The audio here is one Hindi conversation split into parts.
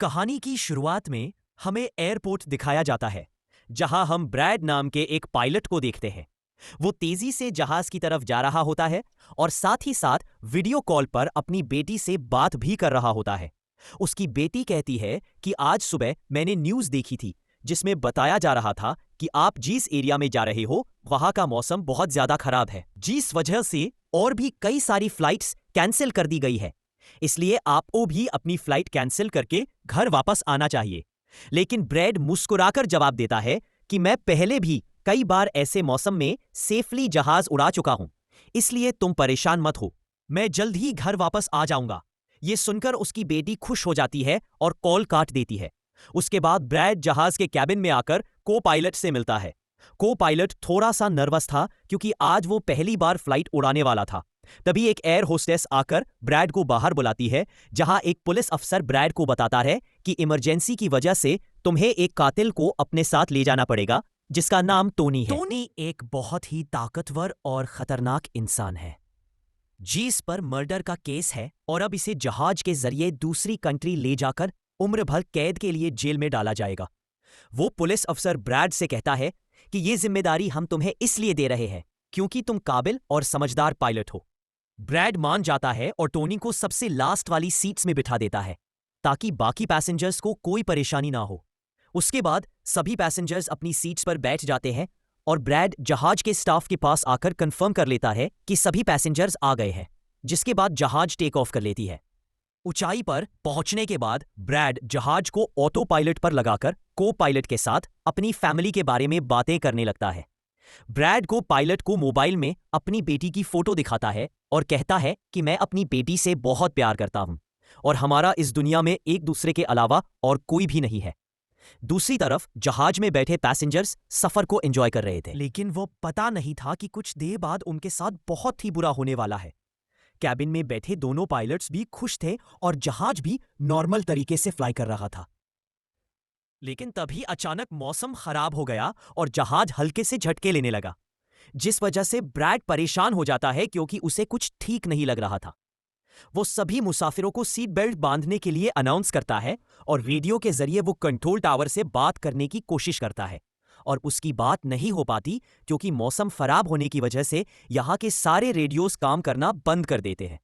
कहानी की शुरुआत में हमें एयरपोर्ट दिखाया जाता है, जहां हम ब्रैड नाम के एक पायलट को देखते हैं। वो तेजी से जहाज की तरफ जा रहा होता है और साथ ही साथ वीडियो कॉल पर अपनी बेटी से बात भी कर रहा होता है। उसकी बेटी कहती है कि आज सुबह मैंने न्यूज़ देखी थी जिसमें बताया जा रहा था कि आप जिस एरिया में जा रहे हो वहां का मौसम बहुत ज्यादा खराब है, जिस वजह से और भी कई सारी फ्लाइट्स कैंसिल कर दी गई है। इसलिए आपको भी अपनी फ्लाइट कैंसिल करके घर वापस आना चाहिए। लेकिन ब्रैड मुस्कुराकर जवाब देता है कि मैं पहले भी कई बार ऐसे मौसम में सेफली जहाज उड़ा चुका हूं, इसलिए तुम परेशान मत हो, मैं जल्द ही घर वापस आ जाऊंगा। यह सुनकर उसकी बेटी खुश हो जाती है और कॉल काट देती है। उसके बाद ब्रैड जहाज के कैबिन में आकर को पायलट से मिलता है। को पायलट थोड़ा सा नर्वस था क्योंकि आज वो पहली बार फ्लाइट उड़ाने वाला था। तभी एक एयर होस्टेस आकर ब्रैड को बाहर बुलाती है, जहां एक पुलिस अफसर ब्रैड को बताता है कि इमरजेंसी की वजह से तुम्हें एक कातिल को अपने साथ ले जाना पड़ेगा, जिसका नाम टोनी है। टोनी एक बहुत ही ताकतवर और खतरनाक इंसान है, जिस पर मर्डर का केस है और अब इसे जहाज के जरिए दूसरी कंट्री ले जाकर उम्र भर कैद के लिए जेल में डाला जाएगा। वो पुलिस अफसर ब्रैड से कहता है कि ये जिम्मेदारी हम तुम्हें इसलिए दे रहे हैं क्योंकि तुम काबिल और समझदार पायलट हो। ब्रैड मान जाता है और टोनी को सबसे लास्ट वाली सीट्स में बिठा देता है ताकि बाकी पैसेंजर्स को कोई परेशानी ना हो। उसके बाद सभी पैसेंजर्स अपनी सीट्स पर बैठ जाते हैं और ब्रैड जहाज के स्टाफ के पास आकर कंफर्म कर लेता है कि सभी पैसेंजर्स आ गए हैं, जिसके बाद जहाज टेक ऑफ कर लेती है। ऊंचाई पर पहुंचने के बाद ब्रैड जहाज को ऑटो पायलट पर लगाकर को पायलट के साथ अपनी फैमिली के बारे में बातें करने लगता है। ब्रैड को पायलट को मोबाइल में अपनी बेटी की फोटो दिखाता है और कहता है कि मैं अपनी बेटी से बहुत प्यार करता हूं और हमारा इस दुनिया में एक दूसरे के अलावा और कोई भी नहीं है। दूसरी तरफ जहाज में बैठे पैसेंजर्स सफर को एंजॉय कर रहे थे, लेकिन वो पता नहीं था कि कुछ देर बाद उनके साथ बहुत ही बुरा होने वाला है। कैबिन में बैठे दोनों पायलट्स भी खुश थे और जहाज भी नॉर्मल तरीके से फ्लाई कर रहा था। लेकिन तभी अचानक मौसम खराब हो गया और जहाज हल्के से झटके लेने लगा, जिस वजह से ब्रैड परेशान हो जाता है क्योंकि उसे कुछ ठीक नहीं लग रहा था। वो सभी मुसाफिरों को सीट बेल्ट बांधने के लिए अनाउंस करता है और रेडियो के जरिए वो कंट्रोल टावर से बात करने की कोशिश करता है, और उसकी बात नहीं हो पाती क्योंकि मौसम खराब होने की वजह से यहाँ के सारे रेडियोस काम करना बंद कर देते हैं।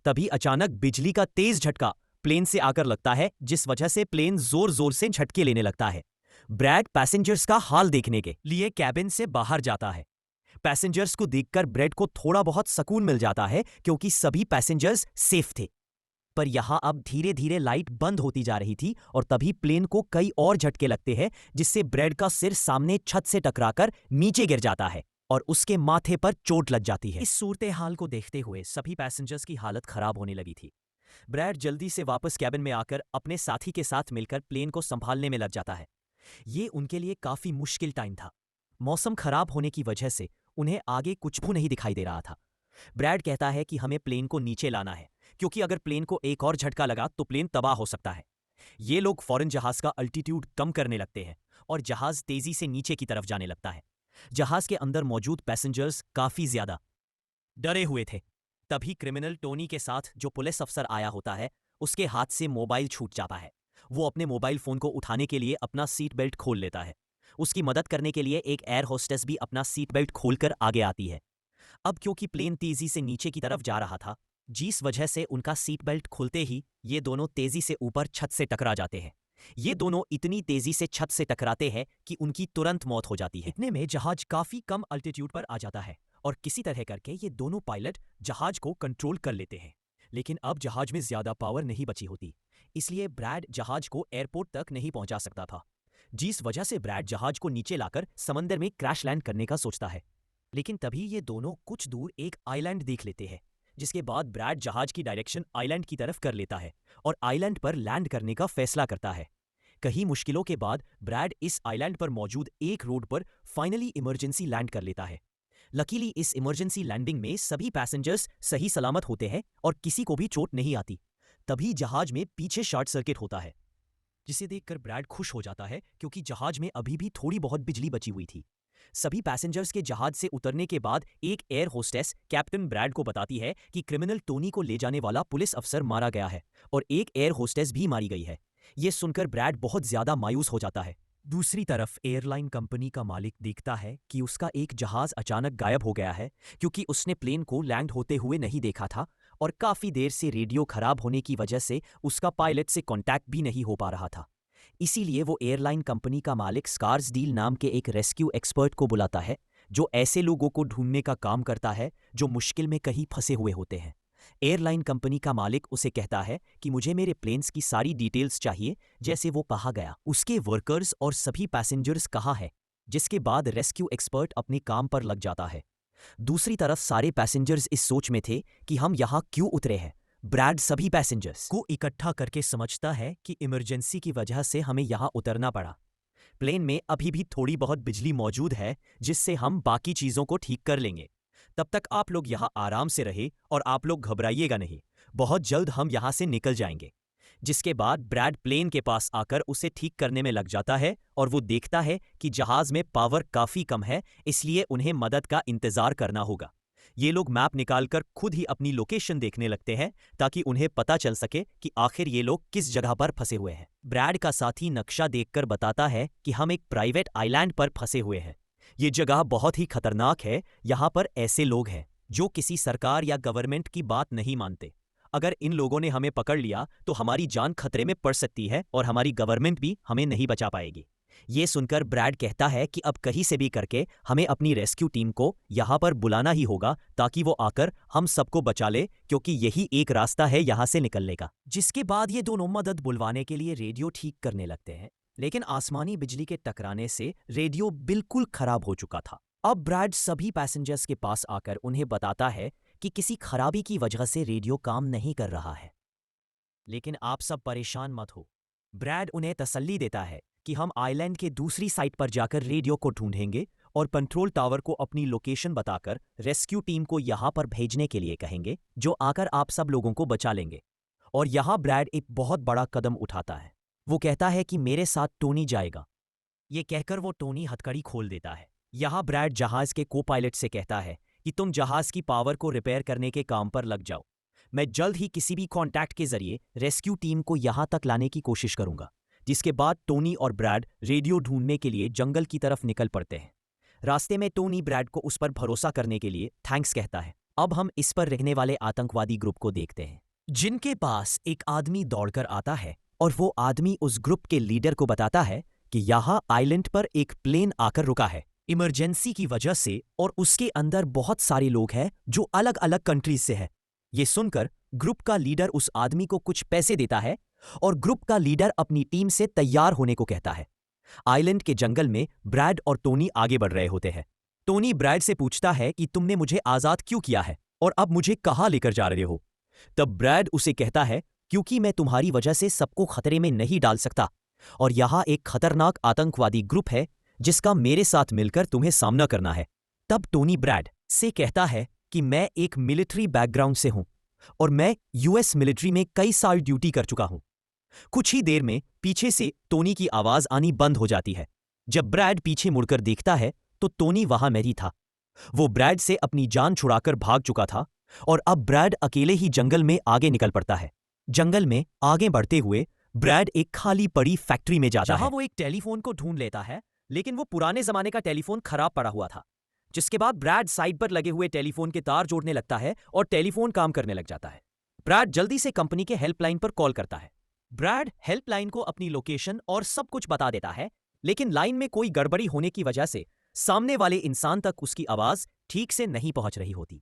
तभी अचानक बिजली का तेज झटका प्लेन से आकर लगता है, जिस वजह से प्लेन जोर जोर से झटके लेने लगता है। ब्रैड पैसेंजर्स का हाल देखने के लिए कैबिन से बाहर जाता है। पैसेंजर्स को देखकर ब्रैड को थोड़ा बहुत सुकून मिल जाता है क्योंकि सभी पैसेंजर्स सेफ थे। पर यहां अब धीरे धीरे लाइट बंद होती जा रही थी और तभी प्लेन को कई और झटके लगते हैं, जिससे ब्रैड का सिर सामने छत से टकराकर नीचे गिर जाता है और उसके माथे पर चोट लग जाती है। इस सूरत हाल को देखते हुए सभी पैसेंजर्स की हालत खराब होने लगी थी। ब्रैड जल्दी से वापस कैबिन में आकर अपने साथी के साथ मिलकर प्लेन को संभालने में लग जाता है। ये उनके लिए काफी मुश्किल टाइम था। मौसम खराब होने की वजह से उन्हें आगे कुछ भी नहीं दिखाई दे रहा था। ब्रैड कहता है कि हमें प्लेन को नीचे लाना है क्योंकि अगर प्लेन को एक और झटका लगा तो प्लेन तबाह हो सकता है। ये लोग फौरन जहाज का अल्टीट्यूड कम करने लगते हैं और जहाज तेजी से नीचे की तरफ जाने लगता है। जहाज के अंदर मौजूद पैसेंजर्स काफी ज्यादा डरे हुए थे। तभी क्रिमिनल टोनी के साथ जो पुलिस अफसर आया होता है, उसके हाथ से मोबाइल छूट जाता है। वो अपने मोबाइल फोन को उठाने के लिए अपना सीट बेल्ट खोल लेता है। उसकी मदद करने के लिए एक एयर होस्टेस भी अपना सीट बेल्ट खोलकर आगे आती है। अब क्योंकि प्लेन तेजी से नीचे की तरफ जा रहा था, जिस वजह से उनका सीट बेल्ट खुलते ही ये दोनों तेजी से ऊपर छत से टकरा जाते हैं। ये दोनों इतनी तेजी से छत से टकराते हैं कि उनकी तुरंत मौत हो जाती है। इतने में जहाज काफी कम अल्टीट्यूड पर आ जाता है और किसी तरह करके ये दोनों पायलट जहाज को कंट्रोल कर लेते हैं। लेकिन अब जहाज में ज्यादा पावर नहीं बची होती, इसलिए ब्रैड जहाज को एयरपोर्ट तक नहीं पहुंचा सकता था, जिस वजह से ब्रैड जहाज को नीचे लाकर समंदर में क्रैश लैंड करने का सोचता है। लेकिन तभी ये दोनों कुछ दूर एक आइलैंड देख लेते हैं, जिसके बाद ब्रैड जहाज की डायरेक्शन आइलैंड की तरफ कर लेता है और आइलैंड पर लैंड करने का फैसला करता है। कई मुश्किलों के बाद ब्रैड इस आइलैंड पर मौजूद एक रोड पर फाइनली इमरजेंसी लैंड कर लेता है। लकीली इस इमरजेंसी लैंडिंग में सभी पैसेंजर्स सही सलामत होते हैं और किसी को भी चोट नहीं आती। तभी जहाज में पीछे शॉर्ट सर्किट होता है, जिसे देखकर ब्रैड खुश हो जाता है क्योंकि जहाज में अभी भी थोड़ी बहुत बिजली बची हुई थी। सभी पैसेंजर्स के जहाज से उतरने के बाद एक एयर होस्टेस कैप्टन ब्रैड को बताती है कि क्रिमिनल टोनी को ले जाने वाला पुलिस अफसर मारा गया है और एक एयर होस्टेस भी मारी गई है। ये सुनकर ब्रैड बहुत ज्यादा मायूस हो जाता है। दूसरी तरफ एयरलाइन कंपनी का मालिक देखता है कि उसका एक जहाज अचानक गायब हो गया है, क्योंकि उसने प्लेन को लैंड होते हुए नहीं देखा था और काफी देर से रेडियो खराब होने की वजह से उसका पायलट से कांटेक्ट भी नहीं हो पा रहा था। इसीलिए वो एयरलाइन कंपनी का मालिक स्कार्सडील नाम के एक रेस्क्यू एक्सपर्ट को बुलाता है, जो ऐसे लोगों को ढूंढने का काम करता है जो मुश्किल में कहीं फंसे हुए होते हैं। एयरलाइन कंपनी का मालिक उसे कहता है कि मुझे मेरे प्लेन्स की सारी डिटेल्स चाहिए, जैसे वो कहा गया, उसके वर्कर्स और सभी पैसेंजर्स कहाँ है। जिसके बाद रेस्क्यू एक्सपर्ट अपने काम पर लग जाता है। दूसरी तरफ सारे पैसेंजर्स इस सोच में थे कि हम यहाँ क्यों उतरे हैं। ब्रैड सभी पैसेंजर्स को इकट्ठा करके समझता है कि इमरजेंसी की वजह से हमें यहाँ उतरना पड़ा। प्लेन में अभी भी थोड़ी बहुत बिजली मौजूद है, जिससे हम बाकी चीजों को ठीक कर लेंगे। तब तक आप लोग यहाँ आराम से रहे और आप लोग घबराइएगा नहीं, बहुत जल्द हम यहाँ से निकल जाएंगे। जिसके बाद ब्रैड प्लेन के पास आकर उसे ठीक करने में लग जाता है और वो देखता है कि जहाज में पावर काफी कम है, इसलिए उन्हें मदद का इंतजार करना होगा। ये लोग मैप निकालकर खुद ही अपनी लोकेशन देखने लगते हैं ताकि उन्हें पता चल सके कि आखिर ये लोग किस जगह पर फंसे हुए हैं। ब्रैड का साथी नक्शा देखकर बताता है कि हम एक प्राइवेट आइलैंड पर फंसे हुए हैं। ये जगह बहुत ही खतरनाक है। यहाँ पर ऐसे लोग हैं जो किसी सरकार या गवर्नमेंट की बात नहीं मानते। अगर इन लोगों ने हमें पकड़ लिया तो हमारी जान खतरे में पड़ सकती है और हमारी गवर्नमेंट भी हमें नहीं बचा पाएगी। ये सुनकर ब्रैड कहता है कि अब कहीं से भी करके हमें अपनी रेस्क्यू टीम को यहाँ पर बुलाना ही होगा ताकि वो आकर हम सबको बचा ले, क्योंकि यही एक रास्ता है यहाँ से निकलने का। जिसके बाद ये दोनों मदद बुलवाने के लिए रेडियो ठीक करने लगते हैं, लेकिन आसमानी बिजली के टकराने से रेडियो बिल्कुल खराब हो चुका था। अब ब्रैड सभी पैसेंजर्स के पास आकर उन्हें बताता है कि किसी खराबी की वजह से रेडियो काम नहीं कर रहा है। लेकिन आप सब परेशान मत हो। ब्रैड उन्हें तसल्ली देता है कि हम आइलैंड के दूसरी साइड पर जाकर रेडियो को ढूंढेंगे और कंट्रोल टावर को अपनी लोकेशन बताकर रेस्क्यू टीम को यहाँ पर भेजने के लिए कहेंगे, जो आकर आप सब लोगों को बचा लेंगे। और यहाँ ब्रैड एक बहुत बड़ा कदम उठाता है। वो कहता है कि मेरे साथ टोनी जाएगा। ये कहकर वो टोनी हथकड़ी खोल देता है। यहाँ ब्रैड जहाज के को पायलट से कहता है कि तुम जहाज की पावर को रिपेयर करने के काम पर लग जाओ। मैं जल्द ही किसी भी कॉन्टैक्ट के जरिए रेस्क्यू टीम को यहाँ तक लाने की कोशिश करूंगा। जिसके बाद टोनी और ब्रैड रेडियो ढूंढने के लिए जंगल की तरफ निकल पड़ते हैं। रास्ते में टोनी ब्रैड को उस पर भरोसा करने के लिए थैंक्स कहता है। अब हम इस पर रहने वाले आतंकवादी ग्रुप को देखते हैं, जिनके पास एक आदमी दौड़कर आता है और वो आदमी उस ग्रुप के लीडर को बताता है कि यहाँ आइलैंड पर एक प्लेन आकर रुका है इमरजेंसी की वजह से, और उसके अंदर बहुत सारे लोग हैं जो अलग अलग कंट्रीज से हैं। ये सुनकर ग्रुप का लीडर उस आदमी को कुछ पैसे देता है और ग्रुप का लीडर अपनी टीम से तैयार होने को कहता है। आइलैंड के जंगल में ब्रैड और टोनी आगे बढ़ रहे होते हैं। टोनी ब्रैड से पूछता है कि तुमने मुझे आजाद क्यों किया है और अब मुझे कहाँ लेकर जा रहे हो। तब ब्रैड उसे कहता है, क्योंकि मैं तुम्हारी वजह से सबको खतरे में नहीं डाल सकता और यहाँ एक खतरनाक आतंकवादी ग्रुप है जिसका मेरे साथ मिलकर तुम्हें सामना करना है। तब टोनी ब्रैड से कहता है कि मैं एक मिलिट्री बैकग्राउंड से हूं और मैं यूएस मिलिट्री में कई साल ड्यूटी कर चुका हूं। कुछ ही देर में पीछे से टोनी की आवाज आनी बंद हो जाती है। जब ब्रैड पीछे मुड़कर देखता है तो टोनी वहां नहीं था। वो ब्रैड से अपनी जान छुड़ाकर भाग चुका था और अब ब्रैड अकेले ही जंगल में आगे निकल पड़ता है। जंगल में आगे बढ़ते हुए ब्रैड एक खाली पड़ी फैक्ट्री में जाता है, जहां वो एक टेलीफोन को ढूंढ लेता है, लेकिन वो पुराने जमाने का टेलीफोन खराब पड़ा हुआ था। जिसके बाद ब्रैड साइड पर लगे हुए टेलीफोन के तार जोड़ने लगता है और टेलीफोन काम करने लग जाता है। ब्रैड जल्दी से कंपनी के हेल्पलाइन पर कॉल करता है। ब्रैड हेल्पलाइन को अपनी लोकेशन और सब कुछ बता देता है, लेकिन लाइन में कोई गड़बड़ी होने की वजह से सामने वाले इंसान तक उसकी आवाज ठीक से नहीं पहुंच रही होती,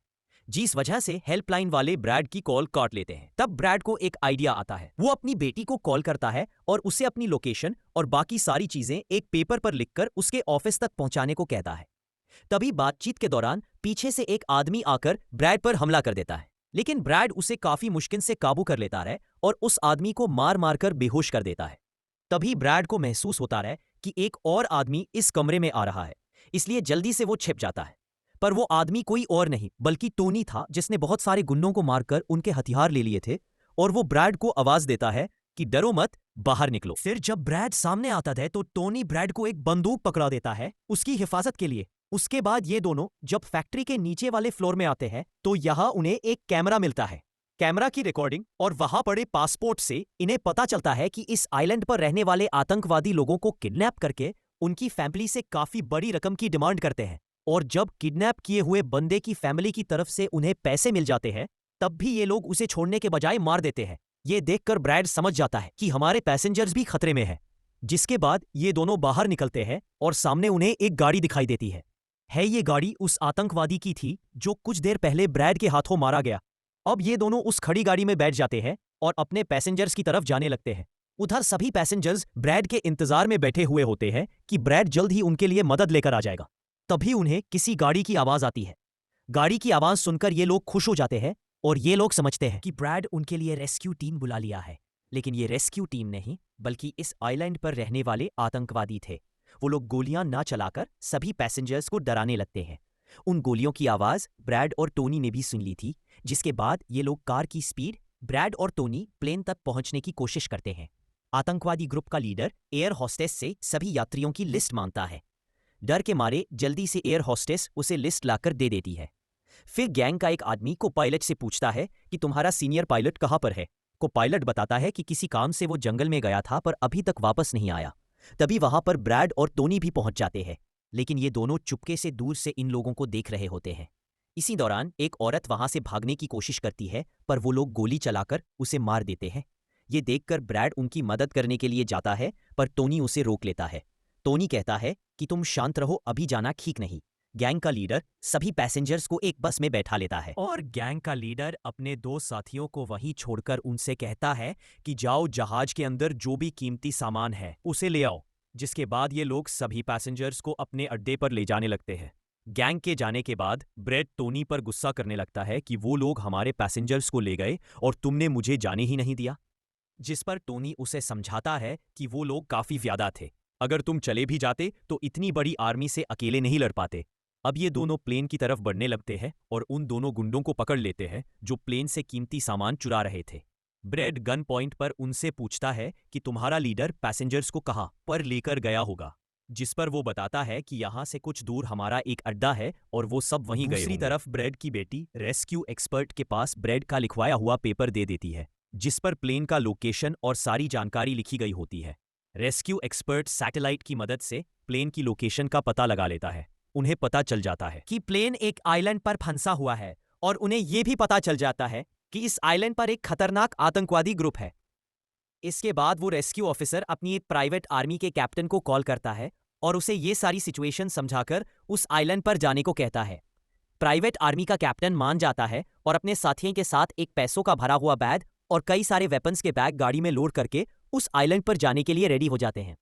जिस वजह से हेल्पलाइन वाले ब्रैड की कॉल काट लेते हैं। तब ब्रैड को एक आइडिया आता है। वो अपनी बेटी को कॉल करता है और उसे अपनी लोकेशन और बाकी सारी चीजें एक पेपर पर लिखकर उसके ऑफिस तक पहुंचाने को कहता है। तभी बातचीत के दौरान पीछे से एक आदमी आकर ब्रैड पर हमला कर देता है, लेकिन ब्रैड उसे काफी मुश्किल से काबू कर लेता है और उस आदमी को मार मारकर बेहोश कर देता है। तभी ब्रैड को महसूस होता है कि एक और आदमी इस कमरे में आ रहा है, इसलिए जल्दी से वो छिप जाता है। पर वो आदमी कोई और नहीं बल्कि टोनी था, जिसने बहुत सारे गुंडों को मारकर उनके हथियार ले लिए थे। और वो ब्रैड को आवाज देता है कि डरो मत, बाहर निकलो। फिर जब ब्रैड सामने आता है तो टोनी ब्रैड को एक बंदूक पकड़ा देता है उसकी हिफाजत के लिए। उसके बाद ये दोनों जब फैक्ट्री के नीचे वाले फ्लोर में आते हैं तो यहाँ उन्हें एक कैमरा मिलता है, कैमरा की रिकॉर्डिंग और वहां पड़े पासपोर्ट से इन्हें पता चलता है कि इस आइलैंड पर रहने वाले आतंकवादी लोगों को किडनैप करके उनकी फैमिली से काफी बड़ी रकम की डिमांड करते हैं। और जब किडनैप किए हुए बंदे की फैमिली की तरफ से उन्हें पैसे मिल जाते हैं, तब भी ये लोग उसे छोड़ने के बजाय मार देते हैं। ये देखकर ब्रैड समझ जाता है कि हमारे पैसेंजर्स भी खतरे में हैं। जिसके बाद ये दोनों बाहर निकलते हैं और सामने उन्हें एक गाड़ी दिखाई देती है। ये गाड़ी उस आतंकवादी की थी जो कुछ देर पहले ब्रैड के हाथों मारा गया। अब ये दोनों उस खड़ी गाड़ी में बैठ जाते हैं और अपने पैसेंजर्स की तरफ जाने लगते हैं। उधर सभी पैसेंजर्स ब्रैड के इंतजार में बैठे हुए होते हैं कि ब्रैड जल्द ही उनके लिए मदद लेकर आ जाएगा। तभी उन्हें किसी गाड़ी की आवाज आती है। गाड़ी की आवाज सुनकर ये लोग खुश हो जाते हैं और ये लोग समझते हैं कि ब्रैड उनके लिए रेस्क्यू टीम बुला लिया है। लेकिन ये रेस्क्यू टीम नहीं, बल्कि इस आइलैंड पर रहने वाले आतंकवादी थे। वो लोग गोलियां ना चलाकर सभी पैसेंजर्स को डराने लगते हैं। उन गोलियों की आवाज ब्रैड और टोनी ने भी सुन ली थी, जिसके बाद ये लोग कार की स्पीड ब्रैड और टोनी प्लेन तक पहुंचने की कोशिश करते हैं। आतंकवादी ग्रुप का लीडर एयर होस्टेस से सभी यात्रियों की लिस्ट मांगता है। डर के मारे जल्दी से एयर होस्टेस उसे लिस्ट लाकर दे देती है। फिर गैंग का एक आदमी को पायलट से पूछता है कि तुम्हारा सीनियर पायलट कहां पर है। को पायलट बताता है कि किसी काम से वो जंगल में गया था पर अभी तक वापस नहीं आया। तभी वहां पर ब्रैड और टोनी भी पहुंच जाते हैं, लेकिन ये दोनों चुपके से दूर से इन लोगों को देख रहे होते हैं। इसी दौरान एक औरत वहां से भागने की कोशिश करती है, पर वो लोग गोली चलाकर उसे मार देते हैं। ये देखकर ब्रैड उनकी मदद करने के लिए जाता है, पर टोनी उसे रोक लेता है। टोनी कहता है कि तुम शांत रहो, अभी जाना ठीक नहीं। गैंग का लीडर सभी पैसेंजर्स को एक बस में बैठा लेता है और गैंग का लीडर अपने दो साथियों को वहीं छोड़कर उनसे कहता है कि जाओ, जहाज के अंदर जो भी कीमती सामान है उसे ले आओ। जिसके बाद ये लोग सभी पैसेंजर्स को अपने अड्डे पर ले जाने लगते हैं। गैंग के जाने के बाद ब्रैड टोनी पर गुस्सा करने लगता है कि वो लोग हमारे पैसेंजर्स को ले गए और तुमने मुझे जाने ही नहीं दिया। जिस पर टोनी उसे समझाता है कि वो लोग काफी ज्यादा थे, अगर तुम चले भी जाते तो इतनी बड़ी आर्मी से अकेले नहीं लड़ पाते। अब ये दोनों प्लेन की तरफ बढ़ने लगते हैं और उन दोनों गुंडों को पकड़ लेते हैं जो प्लेन से कीमती सामान चुरा रहे थे। ब्रैड गन पॉइंट पर उनसे पूछता है कि तुम्हारा लीडर पैसेंजर्स को कहां पर लेकर गया होगा, जिस पर वो बताता है कि यहां से कुछ दूर हमारा एक अड्डा है और वो सब वहीं गए। दूसरी तरफ ब्रैड की बेटी रेस्क्यू एक्सपर्ट के पास ब्रैड का लिखवाया हुआ पेपर दे देती है, जिस पर प्लेन का लोकेशन और सारी जानकारी लिखी गई होती है। रेस्क्यू एक्सपर्ट सैटेलाइट की मदद से प्लेन की लोकेशन का पता लगा लेता है। उन्हें पता चल जाता है कि प्लेन एक आइलैंड पर फंसा हुआ है और उन्हें यह भी पता चल जाता है कि इस आइलैंड पर एक खतरनाक आतंकवादी ग्रुप है। इसके बाद वो रेस्क्यू ऑफिसर अपनी एक प्राइवेट आर्मी के कैप्टन को कॉल करता है और उसे ये सारी सिचुएशन समझाकर उस आइलैंड पर जाने को कहता है। प्राइवेट आर्मी का कैप्टन मान जाता है और अपने साथियों के साथ एक पैसों का भरा हुआ बैग और कई सारे वेपन्स के बैग गाड़ी में लोड करके उस आइलैंड पर जाने के लिए रेडी हो जाते हैं।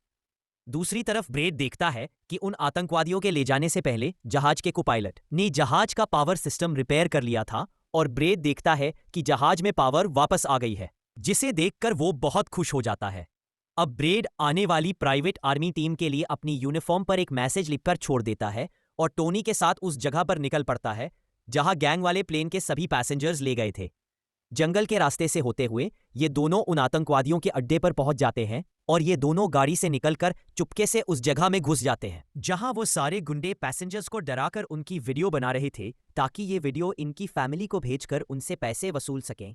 दूसरी तरफ ब्रैड देखता है कि उन आतंकवादियों के ले जाने से पहले जहाज के को-पायलट ने जहाज का पावर सिस्टम रिपेयर कर लिया था और ब्रैड देखता है कि जहाज में पावर वापस आ गई है, जिसे देखकर वो बहुत खुश हो जाता है। अब ब्रैड आने वाली प्राइवेट आर्मी टीम के लिए अपनी यूनिफॉर्म पर एक मैसेज लिखकर छोड़ देता है और टोनी के साथ उस जगह पर निकल पड़ता है जहां गैंग वाले प्लेन के सभी पैसेंजर्स ले गए थे। जंगल के रास्ते से होते हुए ये दोनों उन आतंकवादियों के अड्डे पर पहुंच जाते हैं और ये दोनों गाड़ी से निकलकर चुपके से उस जगह में घुस जाते हैं जहां वो सारे गुंडे पैसेंजर्स को डराकर उनकी वीडियो बना रहे थे, ताकि ये वीडियो इनकी फैमिली को भेजकर उनसे पैसे वसूल सकें।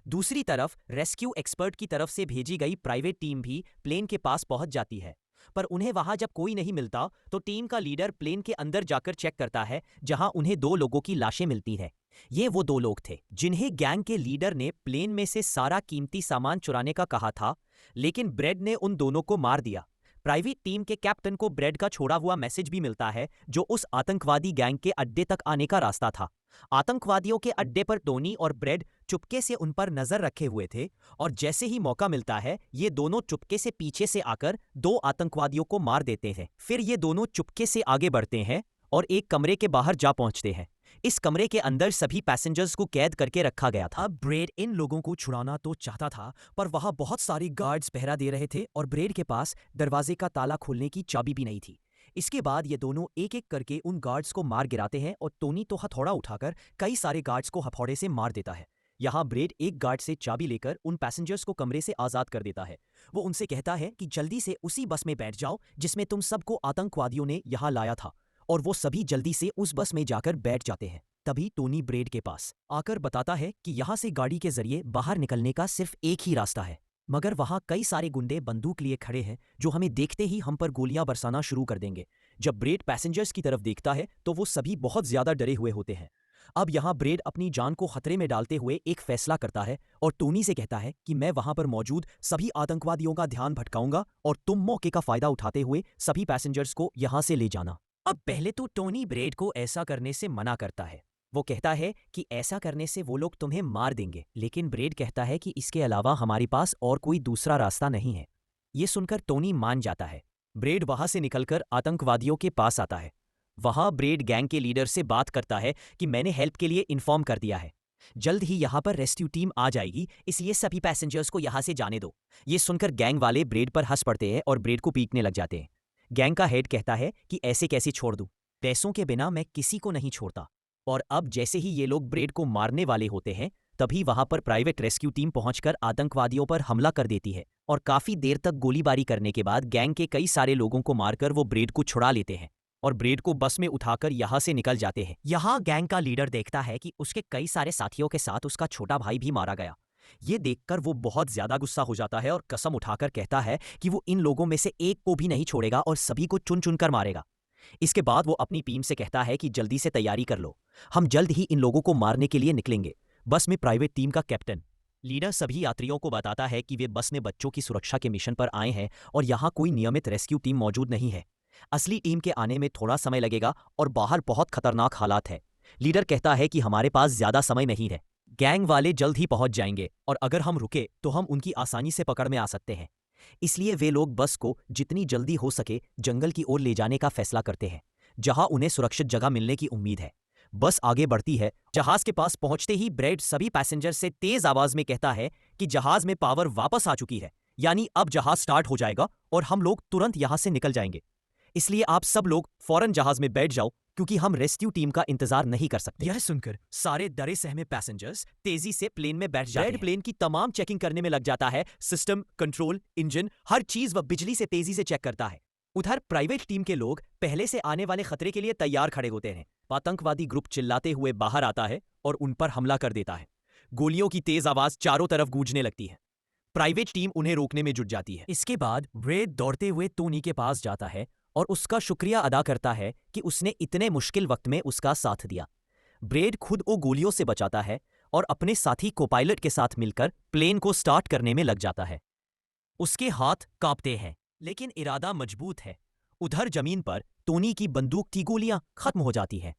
दूसरी तरफ रेस्क्यू एक्सपर्ट की तरफ से भेजी गई प्राइवेट टीम भी प्लेन के पास पहुंच जाती है, पर उन्हें वहां जब कोई नहीं मिलता तो टीम का लीडर प्लेन के अंदर जाकर चेक करता है, जहां उन्हें दो लोगों की लाशें मिलती है। ये वो दो लोग थे जिन्हें गैंग के लीडर ने प्लेन में से सारा कीमती सामान चुराने का कहा था, लेकिन ब्रैड ने उन दोनों को मार दिया। प्राइवेट टीम के कैप्टन को ब्रैड का छोड़ा हुआ मैसेज भी मिलता है, जो उस आतंकवादी गैंग के अड्डे तक आने का रास्ता था। आतंकवादियों के अड्डे पर टोनी और ब्रैड चुपके से उन पर नजर रखे हुए थे और जैसे ही मौका मिलता है ये दोनों चुपके से पीछे से आकर दो आतंकवादियों को मार देते हैं। फिर ये दोनों चुपके से आगे बढ़ते हैं और एक कमरे के बाहर जा पहुंचते हैं। इस कमरे के अंदर सभी पैसेंजर्स को कैद करके रखा गया था। ब्रैड इन लोगों को छुड़ाना तो चाहता था, पर वहां बहुत सारी गार्ड्स पहरा दे रहे थे और ब्रैड के पास दरवाजे का ताला खोलने की चाबी भी नहीं थी। इसके बाद ये दोनों एक एक करके उन गार्ड्स को मार गिराते हैं और टोनी तो हथौड़ा उठाकर कई सारे गार्ड्स को हथौड़े से मार देता है। यहाँ ब्रैड एक गार्ड से चाबी लेकर उन पैसेंजर्स को कमरे से आजाद कर देता है। वो उनसे कहता है कि जल्दी से उसी बस में बैठ जाओ जिसमें तुम सबको आतंकवादियों ने यहाँ लाया था, और वो सभी जल्दी से उस बस में जाकर बैठ जाते हैं। तभी टोनी ब्रेड के पास आकर बताता है कि यहाँ से गाड़ी के जरिए बाहर निकलने का सिर्फ एक ही रास्ता है, मगर वहाँ कई सारे गुंडे बंदूक लिए खड़े हैं जो हमें देखते ही हम पर गोलियां बरसाना शुरू कर देंगे। जब ब्रेड पैसेंजर्स की तरफ देखता है तो वो सभी बहुत ज्यादा डरे हुए होते हैं। अब यहाँ ब्रेड अपनी जान को खतरे में डालते हुए एक फैसला करता है और टोनी से कहता है कि मैं वहां पर मौजूद सभी आतंकवादियों का ध्यान भटकाऊंगा और तुम मौके का फायदा उठाते हुए सभी पैसेंजर्स को यहां से ले जाना। अब पहले तो टोनी ब्रेड को ऐसा करने से मना करता है। वो कहता है कि ऐसा करने से वो लोग तुम्हें मार देंगे, लेकिन ब्रेड कहता है कि इसके अलावा हमारे पास और कोई दूसरा रास्ता नहीं है। ये सुनकर टोनी मान जाता है। ब्रेड वहां से निकलकर आतंकवादियों के पास आता है। वहां ब्रेड गैंग के लीडर से बात करता है कि मैंने हेल्प के लिए इन्फॉर्म कर दिया है, जल्द ही यहाँ पर रेस्क्यू टीम आ जाएगी, इसलिए सभी पैसेंजर्स को यहाँ से जाने दो। ये सुनकर गैंग वाले ब्रेड पर हंस पड़ते हैं और ब्रेड को पीटने लग जाते हैं। गैंग का हेड कहता है कि ऐसे कैसे छोड़ दूं, पैसों के बिना मैं किसी को नहीं छोड़ता। और अब जैसे ही ये लोग ब्रेड को मारने वाले होते हैं तभी वहां पर प्राइवेट रेस्क्यू टीम पहुंचकर आतंकवादियों पर हमला कर देती है और काफी देर तक गोलीबारी करने के बाद गैंग के कई सारे लोगों को मारकर वो ब्रेड को छुड़ा लेते हैं और ब्रेड को बस में उठाकर यहां से निकल जाते हैं। यहाँ गैंग का लीडर देखता है कि उसके कई सारे साथियों के साथ उसका छोटा भाई भी मारा गया। ये देखकर वो बहुत ज्यादा गुस्सा हो जाता है और कसम उठाकर कहता है कि वो इन लोगों में से एक को भी नहीं छोड़ेगा और सभी को चुन चुन कर मारेगा। इसके बाद वो अपनी टीम से कहता है कि जल्दी से तैयारी कर लो, हम जल्द ही इन लोगों को मारने के लिए निकलेंगे। बस में प्राइवेट टीम का कैप्टन लीडर सभी यात्रियों को बताता है कि वे बस में बच्चों की सुरक्षा के मिशन पर आए हैं और यहाँ कोई नियमित रेस्क्यू टीम मौजूद नहीं है। असली टीम के आने में थोड़ा समय लगेगा और बाहर बहुत खतरनाक हालात है। लीडर कहता है कि हमारे पास ज्यादा समय नहीं है, गैंग वाले जल्द ही पहुंच जाएंगे और अगर हम रुके तो हम उनकी आसानी से पकड़ में आ सकते हैं। इसलिए वे लोग बस को जितनी जल्दी हो सके जंगल की ओर ले जाने का फैसला करते हैं, जहां उन्हें सुरक्षित जगह मिलने की उम्मीद है। बस आगे बढ़ती है। जहाज के पास पहुंचते ही ब्रेड सभी पैसेंजर से तेज आवाज में कहता है कि जहाज में पावर वापस आ चुकी है, यानी अब जहाज स्टार्ट हो जाएगा और हम लोग तुरंत यहां से निकल जाएंगे। इसलिए आप सब लोग फौरन जहाज में बैठ जाओ क्योंकि हम रेस्क्यू टीम का इंतजार नहीं कर सकते। यह सुनकर सारे डरे सहमे पैसेंजर्स तेजी से प्लेन में बैठ जाते हैं। प्लेन की तमाम चेकिंग करने में लग जाता है। सिस्टम, कंट्रोल, इंजन, हर चीज व बिजली से तेजी से चेक करता है। उधर प्राइवेट टीम के लोग पहले से आने वाले खतरे के लिए तैयार खड़े होते हैं। आतंकवादी ग्रुप चिल्लाते हुए बाहर आता है और उन पर हमला कर देता है। गोलियों की तेज आवाज चारों तरफ गूंजने लगती है। प्राइवेट टीम उन्हें रोकने में जुट जाती है। इसके बाद ब्रेड दौड़ते हुए टोनी के पास जाता है और उसका शुक्रिया अदा करता है कि उसने इतने मुश्किल वक्त में उसका साथ दिया। ब्रेड खुद को गोलियों से बचाता है और अपने साथी कोपायलट के साथ मिलकर प्लेन को स्टार्ट करने में लग जाता है। उसके हाथ कांपते हैं लेकिन इरादा मजबूत है। उधर जमीन पर टोनी की बंदूक की गोलियां खत्म हो जाती हैं।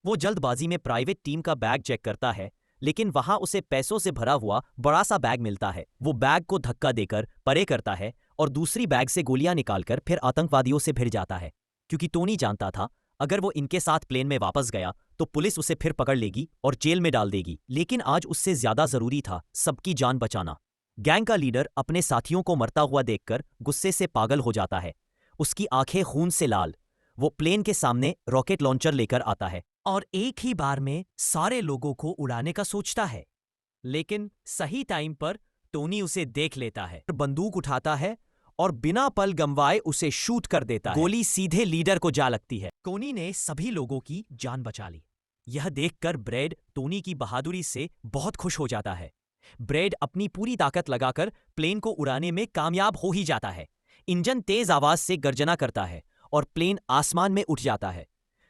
वो जल्दबाजी में प्राइवेट टीम का बैग चेक करता है लेकिन वहां उसे पैसों से भरा हुआ बड़ा सा बैग मिलता है। वो बैग को धक्का देकर परे करता है और दूसरी बैग से गोलियां निकालकर फिर आतंकवादियों से भिड़ जाता है, क्योंकि टोनी जानता था अगर वो इनके साथ प्लेन में वापस गया तो पुलिस उसे फिर पकड़ लेगी और जेल में डाल देगी। लेकिन आज उससे ज्यादा जरूरी था सबकी जान बचाना। गैंग का लीडर अपने साथियों को मरता हुआ देखकर गुस्से से पागल हो जाता है। उसकी आंखें खून से लाल। वो प्लेन के सामने रॉकेट लॉन्चर लेकर आता है और एक ही बार में सारे लोगों को उड़ाने का सोचता है, लेकिन सही टाइम पर टोनी उसे देख लेता है, बंदूक उठाता है और बिना पल गंवाए उसे शूट कर देता है। गोली सीधे लीडर को जा लगती है। टोनी ने सभी लोगों की जान बचा ली। यह देखकर ब्रेड टोनी की बहादुरी से बहुत खुश हो जाता है। ब्रेड अपनी पूरी ताकत लगाकर प्लेन को उड़ाने में कामयाब हो ही जाता है। इंजन तेज आवाज से गर्जना करता है और प्लेन आसमान में उठ जाता है।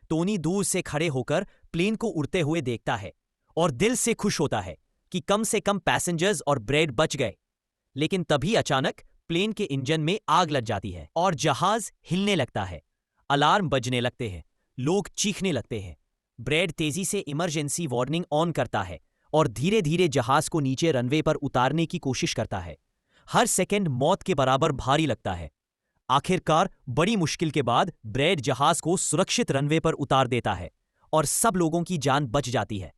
टोनी दूर से खड़े होकर प्लेन को उड़ते हुए देखता है और दिल से खुश होता है कि कम से कम पैसेंजर्स और ब्रेड बच गए। लेकिन तभी अचानक प्लेन के इंजन में आग लग जाती है और जहाज हिलने लगता है। अलार्म बजने लगते हैं, लोग चीखने लगते हैं। ब्रेड तेजी से इमरजेंसी वार्निंग ऑन करता है और धीरे धीरे जहाज को नीचे रनवे पर उतारने की कोशिश करता है। हर सेकंड मौत के बराबर भारी लगता है। आखिरकार बड़ी मुश्किल के बाद ब्रेड जहाज को सुरक्षित रनवे पर उतार देता है और सब लोगों की जान बच जाती है।